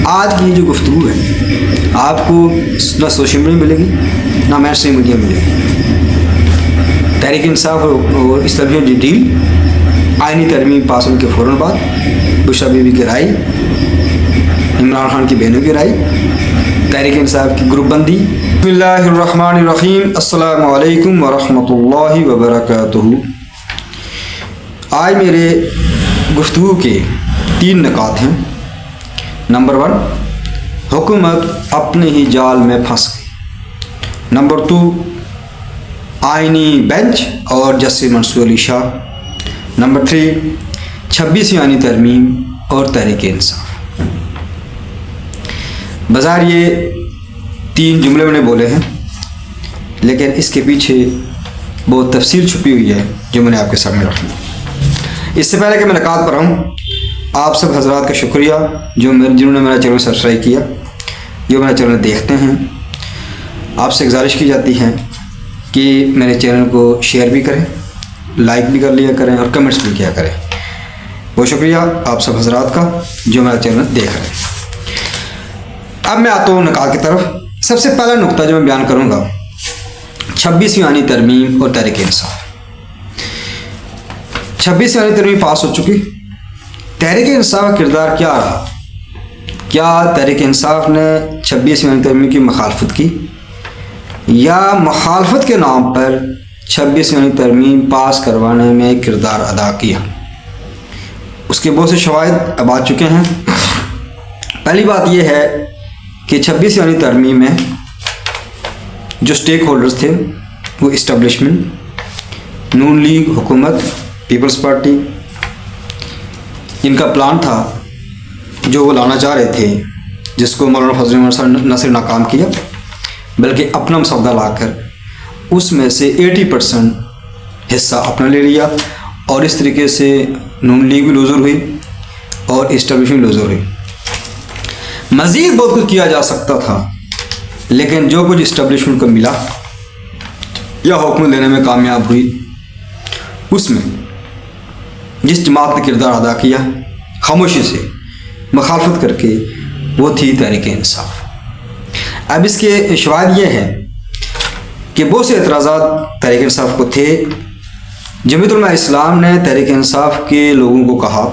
आज की जो गुफ्तगू है आपको ना सोशल मीडिया मिलेगी ना मैन स्ट्रीम मीडिया मिलेगी। तहरीक इंसाफ और इस तरह की डील आइनी तरमीम पास होने के फ़ौरन बाद बुशरा बीबी की राय, इमरान खान की बहनों की राय, तहरीक इंसाफ की ग्रुप बंदी। बिस्मिल्लाहिर्रहमानिर्रहीम, अस्सलामु अलैकुम वरहमतुल्लाहि वबरकातुहू। आज मेरे गुफ्तगू के 3 निकात हैं। नंबर 1, हुकूमत अपने ही जाल में फंस गई। नंबर 2, आइनी बेंच और जस्टिस मंसूर अली शाह। नंबर 3, 26वीं आइनी तरमीम और तहरीक इंसाफ। बाज़ार ये 3 जुमले मैंने बोले हैं, लेकिन इसके पीछे बहुत तफसील छुपी हुई है जो मैंने आपके सामने रखी। इससे पहले कि मैं निकात पर आऊँ, आप सब हजरात का शुक्रिया जिन्होंने मेरा चैनल सब्सक्राइब किया, जो मेरा चैनल देखते हैं। आपसे गुजारिश की जाती है कि मेरे चैनल को शेयर भी करें, लाइक भी कर लिया करें और कमेंट्स भी किया करें। बहुत शुक्रिया आप सब हजरात का जो मेरा चैनल देख रहे हैं। अब मैं आता हूँ निकात की तरफ। सबसे पहला नुक्ता जो मैं बयान करूँगा, 26वीं आइनी तरमीम और तहरीक इंसाफ। 26वीं आइनी तरमीम पास हो चुकी। तहरीक इंसाफ का किरदार क्या रहा? क्या तहरीक इंसाफ ने 26वीं आइनी तरमीम की मुखालफत की, या मुखालफत के नाम पर 26वीं आइनी तरमीम पास करवाने में किरदार अदा किया? उसके बहुत से शवाहिद अब आ चुके हैं। पहली बात यह है कि 26वीं आइनी तरमीम में जो स्टेक होल्डर्स थे वो इस्टेब्लिशमेंट, नून लीग, हुकूमत, पीपल्स पार्टी, इनका प्लान था जो वो लाना चाह रहे थे, जिसको मौलाना फजल उमर साहब न सिर्फ नाकाम किया बल्कि अपना मसौदा लाकर उसमें से 80% हिस्सा अपना ले लिया, और इस तरीके से नून लीग भी लूज़र हुई और इस्टेब्लिशमेंट लूज़र हुई। मज़ीद बहुत कुछ किया जा सकता था, लेकिन जो कुछ इस्टेब्लिशमेंट को मिला या हुक्म लेने में कामयाब हुई, उसमें जिस जमात ने किरदार अदा किया खामोशी से मुखालफत करके, वो थी तहरीक इंसाफ। अब इसके शवाहिद ये है कि बहुत से एतराज़ात तहरीक इंसाफ को थे। जमीयत उलमा इस्लाम ने तहरीक इंसाफ के लोगों को कहा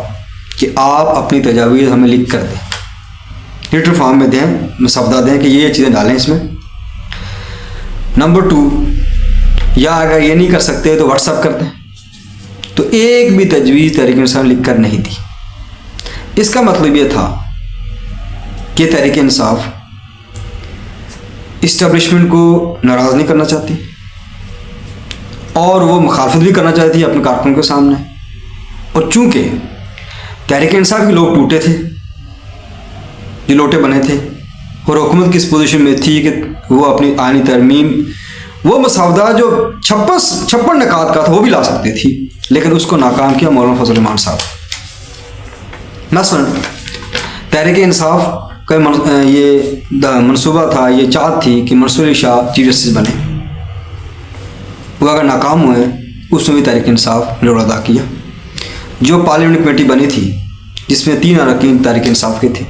कि आप अपनी तजावीज़ हमें लिख कर दें, रिटन फॉर्म में दें, मसवदा दें कि ये चीज़ें डालें इसमें। नंबर 2, या अगर ये नहीं कर सकते तो व्हाट्सअप कर दें। तो एक भी तजवीज़ तहरीक इंसाफ लिख कर नहीं दी। इसका मतलब ये था कि तहरीक इंसाफ इस्टेब्लिशमेंट को नाराज़ नहीं करना चाहती और वो मुखालफत भी करना चाहती थी अपने कारकुन के सामने। और चूँकि तहरीक इंसाफ के लोग टूटे थे, जो लोटे बने थे, और हुकूमत किस पोजीशन में थी कि वो अपनी आइनी तरमीम, वो मसौदा जो 56 निकात का था वो भी ला सकती थी, लेकिन उसको नाकाम किया मौलाना फजल उमर साहब। मसलन तहरीक इंसाफ का ये मनसूबा था, ये चाहत थी कि मंसूर अली शाह चीफ जस्टिस बने। वो अगर नाकाम हुए, उसमें भी तहरीक इंसाफ ने रोल अदा किया। जो पार्लियामेंट कमेटी बनी थी जिसमें 3 अरकान तहरीक इंसाफ के थे,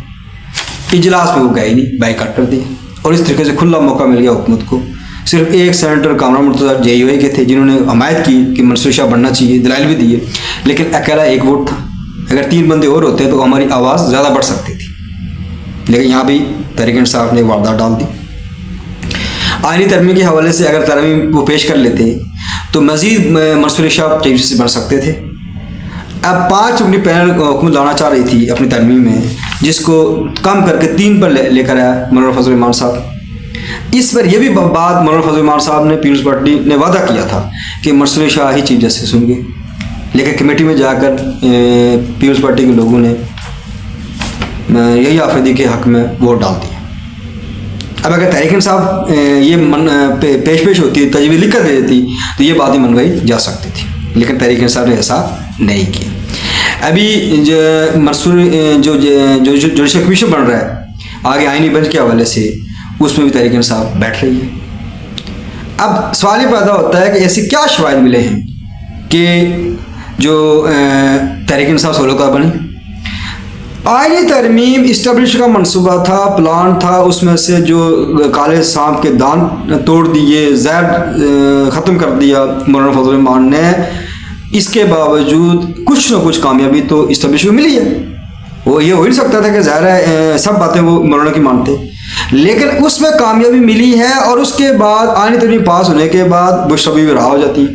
इजलास में वो गए नहीं, बाइकाट कर दिए, और इस तरीके से खुला मौका मिल गया हुकूमत को। सिर्फ एक सेनेटर कामरान मुर्तज़ा JUI के थे जिन्होंने हमायत की कि मंसूर शाह बनना चाहिए, दलाइल भी दिए, लेकिन अकेला 1 वोट था। अगर 3 बंदे और होते तो हमारी आवाज़ ज़्यादा बढ़ सकती थी, लेकिन यहाँ भी तहरीक इंसाफ ने वारदात डाल दी। आइनी तरमीम के हवाले से अगर तरमीम वो पेश कर लेते तो मज़ीद मंसूर शाह चीफ जस्टिस बन सकते थे। अब 5 अपनी पैनल हुकूमत लाना चाह रही थी अपनी तरमीम में, जिसको कम करके 3 पर लेकर आया मौलाना फजल उमर साहब। इस पर यह भी बात मौलाना फजल उमर साहब ने, पीपल्स पार्टी ने वादा किया था कि मंसूर शाह ही चीफ जस्टिस होंगे, लेकिन कमेटी में जाकर पीपल्स पार्टी के लोगों ने यही आफरीदी के हक़ में वोट डाल दिया। अब अगर तहरीक इंसाफ ये पेश होती, तजवीज़ लिख कर दे देती, तो ये बात ही मनवाई जा सकती थी, लेकिन तहरीक इंसाफ ने ऐसा नहीं किया। अभी मंसूर जो जुडिशल कमीशन बन रहा है आगे आइनी बेंच के हवाले से, उसमें भी तहरीक इंसाफ बैठ रही है। अब सवाल ये पैदा होता है कि ऐसे क्या शवाहिद मिले हैं कि जो तहरीक इंसाफ 16 का बनी। आईनी तरमीम इस्टब्लिश का मंसूबा था, प्लान था, उसमें से जो काले सांप के दांत तोड़ दिए, जहर ख़त्म कर दिया मौलाना फजल रहमान ने। इसके बावजूद कुछ ना कुछ कामयाबी तो इस्टब्लिश को मिली है। वो ये हो ही सकता था कि ज़ाहिर है सब बातें वो मौलाना की मानते, लेकिन उसमें कामयाबी मिली है। और उसके बाद आईनी तरमीम पास होने के बाद बुशरा बीवी रहा हो जाती,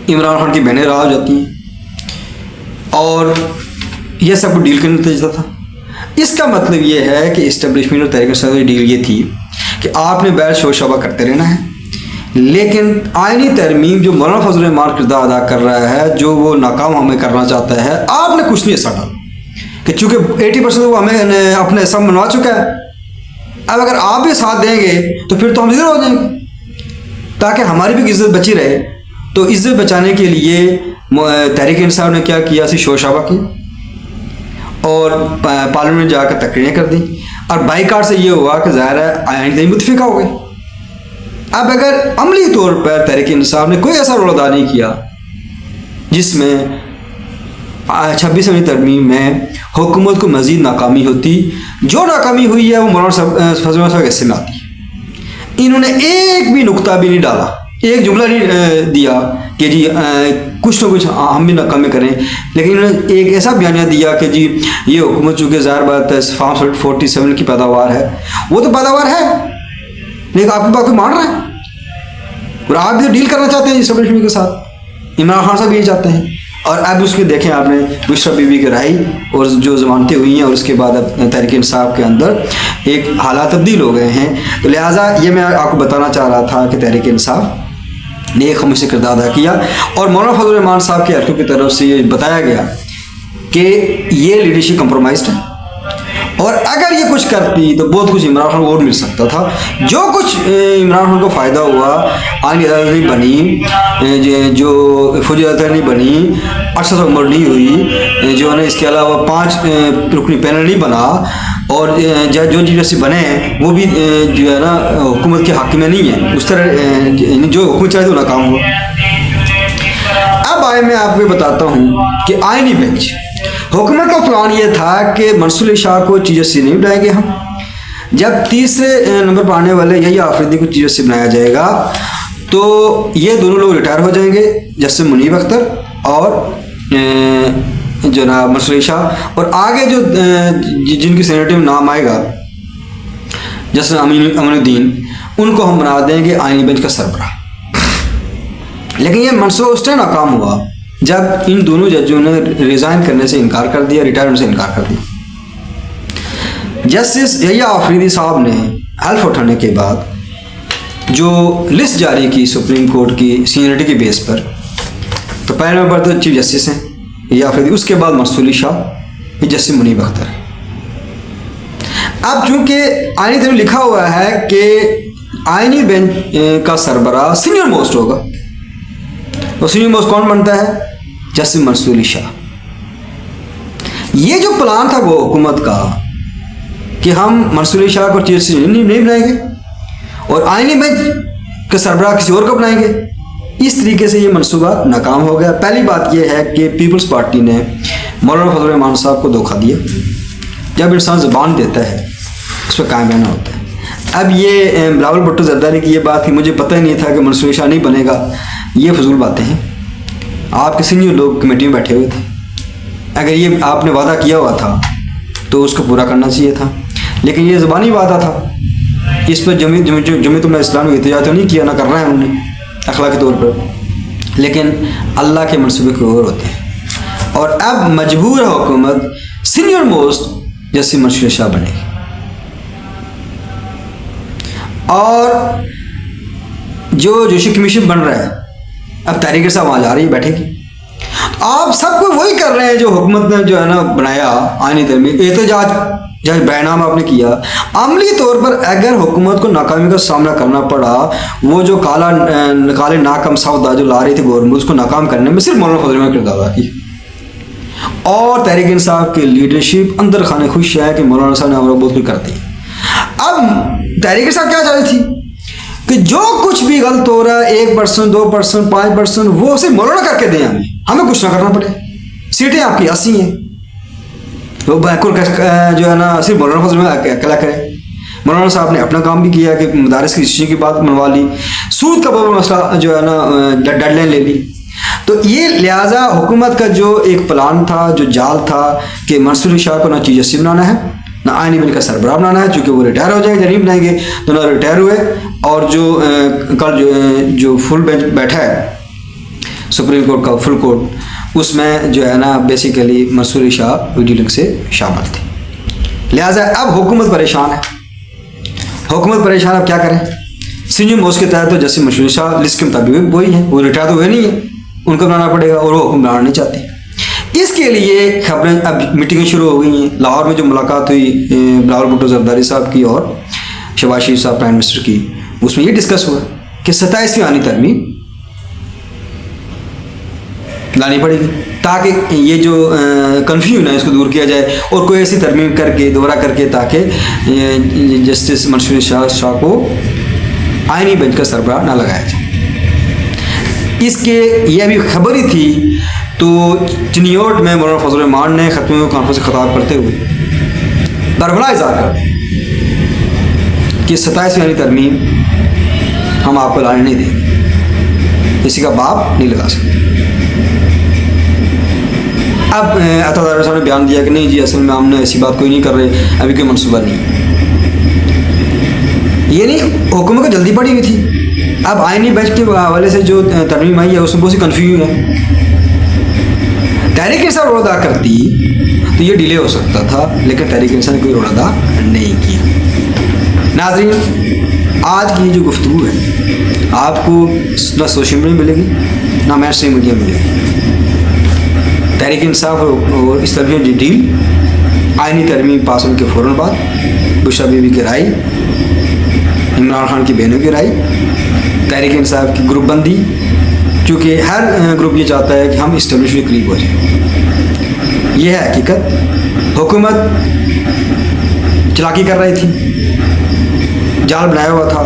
इमरान खान की बहनें रहा हो जाती, और यह सब डील का नतीजा था। इसका मतलब ये है कि इस्टेब्लिशमेंट और तहरीक की डील ये थी कि आपने बैर शोर शोबा करते रहना है, लेकिन आईनी तरमीम जो मौलाना फजल रहमान किरदार अदा कर रहा है, जो वो नाकाम हमें करना चाहता है, आपने कुछ नहीं ऐसा डाला कि चूँकि 80% वो हमें अपने सब मनवा चुका है। अब अगर आप भी साथ देंगे तो फिर तो हम ज़ीरो हो जाएंगे, ताकि हमारी भी इज्जत बची रहे। तो इज्जत बचाने के लिए तहरीक इंसाफ ने क्या किया, शोर शोबा किया और पार्लियामेंट में जाकर तकरीरें कर दी, और बाईकाट से ये हुआ कि ज़ाहिर है आईनी मुतफिका हो गई। अब अगर अमली तौर पर तहरीक इंसाफ ने कोई ऐसा रोल अदा नहीं किया जिसमें 26वीं तरमीम में हुकूमत को मज़ीद नाकामी होती, जो नाकामी हुई है वो मौलाना फजल रहमान के हिस्से में आती है। इन्होंने एक भी नुक्ता भी नहीं डाला, एक जुमला नहीं दिया कि जी कुछ ना कुछ हम भी नाकामी करें, लेकिन इन्होंने एक ऐसा बयानिया दिया कि जी ये हुकूमत चूँकि ज़ाहिर बात है फार्म 47 की पैदावार है, वो तो पैदावार है, लेकिन आपकी बात को मान रहा है और आप भी डील करना चाहते हैं इस्टेब्लिशमेंट के साथ। इमरान खान साहब भी चाहते हैं। और अब उसके देखें आपने बुशरा बीवी की राही और जो ज़मानतें हुई हैं, और उसके बाद अब तहरीक इंसाफ के अंदर एक हालात तब्दील हो गए हैं। तो लिहाजा ये मैं आपको बताना चाह रहा था कि तहरीक इंसाफ ने एक खामोशी किरदार अदा किया, और मौलाना फजल रहमान साहब के हल्कों की तरफ से ये बताया गया कि ये लीडरशिप कंप्रोमाइज्ड है, और अगर ये कुछ करती तो बहुत कुछ इमरान खान को और मिल सकता था। जो कुछ इमरान खान को फ़ायदा हुआ, आईनी अदालत बनी, जो फौजी अदालत नहीं बनी, 800 उम्र नहीं हुई, जो है इसके अलावा 5 रुकनी पैनल नहीं बना, और जो चीफ जस्टिस बने वो भी जो है ना हुकूमत के हक़ में नहीं है, उस तरह जो हुकूमत चाहे तो नाकाम हुआ। अब आए मैं आपको बताता हूँ कि आईनी बेंच हुकूमत का प्लान ये था कि मंसूर शाह को चीफ जस्टिस नहीं बनाएंगे हम, जब तीसरे नंबर पर आने वाले यही आफरीदी को चीफ जस्टिस बनाया जाएगा तो ये दोनों लोग रिटायर हो जाएंगे, जस्टिस मुनीब अख्तर और जनाब मंसूर शाह, और आगे जो जिनकी सेनेटिव में नाम आएगा जस्टिस अमीनुद्दीन, उनको हम बना देंगे आईनी बेंच का सरबराह। लेकिन ये मंसूर उस टाइम नाकाम हुआ जब इन दोनों जजों ने रिज़ाइन करने से इनकार कर दिया, रिटायरमेंट से इनकार कर दिया। जस्टिस यहिया आफरीदी साहब ने हल्फ उठाने के बाद जो लिस्ट जारी की सुप्रीम कोर्ट की सीनियरिटी के बेस पर, तो पहले नंबर तो चीफ जस्टिस हैं यहिया आफरीदी, उसके बाद मंसूर शाह, ये जस्टिस मुनीब अख्तर है। अब चूँकि आईनी तरह लिखा हुआ है कि आईनी बेंच का सरबराह सीनियर मोस्ट होगा, और सीनियर मोस्ट कौन बनता है? जस्टिस मंसूर शाह। ये जो प्लान था वो हुकूमत का कि हम मंसूर शाह को चीफ जस्टिस नहीं बनाएंगे और आईनी बेंच का सरबराह किसी और को बनाएंगे, इस तरीके से ये मंसूबा नाकाम हो गया। पहली बात यह है कि पीपल्स पार्टी ने मौलाना फजल रहमान साहब को धोखा दिया। जब इंसान ज़बान देता है उस पर कायम रहना होता है। अब ये बिलावल भुट्टो जरदारी की ये बात थी, मुझे पता ही नहीं था कि मंसूर शाह नहीं बनेगा, ये फजूल बातें हैं। आपके सीनियर लोग कमेटी में बैठे हुए थे, अगर ये आपने वादा किया हुआ था तो उसको पूरा करना चाहिए था, लेकिन ये ज़बानी वादा था। इस पर जमीयत इस्लाम ने एहतजाज तो नहीं किया, ना कर रहे हैं उन्होंने अखलाकी तौर पर, लेकिन अल्लाह के मनसूबे को और होते हैं। और अब मजबूर है हुकूमत senior most justice Mansoor Shah बनेगी, और जो जोशी कमीशन बन रहा है अब तहरीक साहब वहाँ जा रही है बैठेगी। आप सबको वही कर रहे हैं जो हुकूमत ने जो है ना बनाया आईनी तरमीम, एहतजाज जब बैनामा आपने किया। अमली तौर पर अगर हुकूमत को नाकामी का सामना करना पड़ा, वो जो काले नाकम सौदा जो ला रही थी गवर्नमेंट, उसको नाकाम करने में सिर्फ मौलाना फजल रहमान किरदार अदा की, और तहरीक इंसाफ की लीडरशिप अंदर खाने खुश है कि मौलाना साहब ने हमारा बहुत कुछ कर दिया। अब तहरीक इंसाफ क्या चाह रही थी कि जो कुछ भी गलत हो रहा है 1%, 2%, 5%, वो सिर्फ मौलाना करके दें, हमें कुछ ना करना पड़े, सीटें आपकी 80 हैं। तो बैकुल जो है ना सिर्फ मौलाना फजल अकेला करे। मौलाना साहब ने अपना काम भी किया कि मदारस की रजिस्ट्री की बात मनवा ली, सूद का बड़ा मसला जो है ना डेडलाइन ले ली। तो ये लिहाजा हुकूमत का जो एक प्लान था, जो जाल था कि मंसूर शाह को ना चीफ जस्टिस बनाना है, ना आईनी बेंच का सरबराह बनाना है, चूँकि वो रिटायर हो जाएंगे, नहीं बनाएंगे तो ना रिटायर हुए। और जो कल जो फुल बेंच बैठा है सुप्रीम कोर्ट का फुल कोर्ट, उसमें जो है ना basically Mansoor Shah video link से शामिल थे। लिहाजा अब हुकूमत परेशान है, हुकूमत परेशान, अब क्या करें। सीनियर मोस्ट के तहत तो जस्टिस मंसूर शाह लिस्ट के मुताबिक वही है, वो रिटायर तो हुए नहीं है, उनको बनाना पड़ेगा और वो हुक्म बनाना नहीं चाहते। इसके लिए खबरें अब मीटिंगें शुरू हो गई हैं। लाहौर में जो मुलाकात हुई बिलावल भुट्टो जरदारी साहब की और शहबाज शरीफ साहब प्राइम मिनिस्टर की, उसमें ये डिस्कस हुआ कि 27वीं आनी तरमीम लानी पड़ेगी ताकि ये जो कन्फ्यूजन है इसको दूर किया जाए और कोई ऐसी तरमीम करके दोबारा करके ताकि जस्टिस मंसूर शाह को आईनी बेंच का सरबराह ना लगाया जाए। इसके ये अभी खबर ही थी तो चिनियोट में मौलाना फजल रहमान ने ख़त्म कॉन्फ्रेंस से खिताब करते हुए बरबला इज़हार कर कि 27वीं आईनी तरमीम हम आपको लाने नहीं देंगे, किसी का बाप नहीं लगा सकते। अब अतादार साहब ने बयान दिया कि नहीं जी असल में हमने ऐसी बात कोई नहीं कर रहे, अभी कोई मनसूबा नहीं। ये नहीं, हुकूमत को जल्दी पड़ी हुई थी। अब आईनी बेंच के हवाले से जो तरमीम आई है उसमें बहुत सी कन्फ्यूजन है। तहरीक इंसाफ रोल अदा करती तो ये डिले हो सकता था, लेकिन तहरीक इंसाफ ने कोई रोल अदा नहीं किया। नाज़रीन, आज की जो गुफ्तगू है आपको ना सोशल मीडिया में मिलेगी ना मैन स्ट्रीम मीडिया में मिलेगी। तहरीक इंसाफ और इस तरह की डील आईनी तरमीम पास होने के फ़ौरन बाद बुशरा बीबी की राय, इमरान खान की बहनों की राय, तहरीक इंसाफ की ग्रुप बंदी, चूँकि हर ग्रुप ये चाहता है कि हम इस्टेब्लिशमेंट के करीब हो जाए। यह है हकीकत। हुकूमत चलाकी कर रही थी, जाल बनाया हुआ था,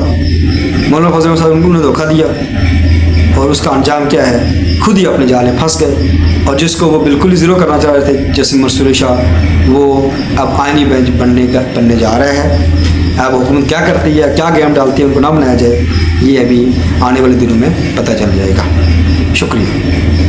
मौलाना फजल साहब उन्होंने धोखा दिया और उसका अंजाम क्या है, खुद ही अपने जाल में फंस गए। और जिसको वो बिल्कुल ही ज़ीरो करना चाह रहे थे जैसे मंसूर शाह, वो अब आईनी बेंच बनने जा रहा है। अब हुकूमत क्या करती है, क्या गेम डालती है, उनको ना बनाया जाए, ये अभी आने वाले दिनों में पता चल जाएगा। शुक्रिया।